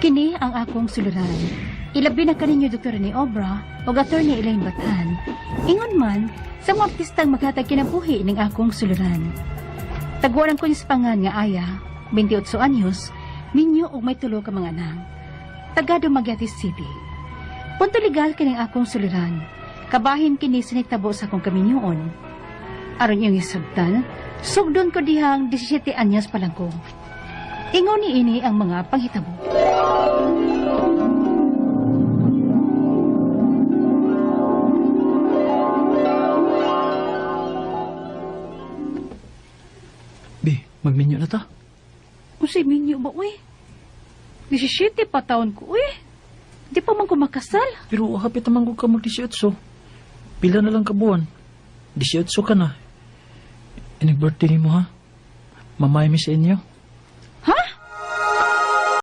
Kini ang akong suluran. Ilabi na kaninyo Dr. ni Obra o Attorney Elaine Batan. Ingon man, sa mga artistang maghatag kinabuhi ning akong suluran. Tagwaran ko niya sa pangan nga Aya, 28 anyos, minyo og may tulo ka mga anak. Taga Dumaguete City. Punto legal kining akong suluran. Kabahin kini sa nagtabo sa akong kaminyoon. Aron yung isabtan, sugdon ko dihang 17 anyos pa lang ko. Ingon ni ini ang mga panghitabo. Bi, magminyo na ta. Unsay minyo ba, uy? 17 pa taon ko, uy. Di pa man ko makasal. Pero hapit naman ko ka mag-18. Pila na lang ka buwan. 18 ka na. Inig-birthday mo ha? Mamay mi sa inyo.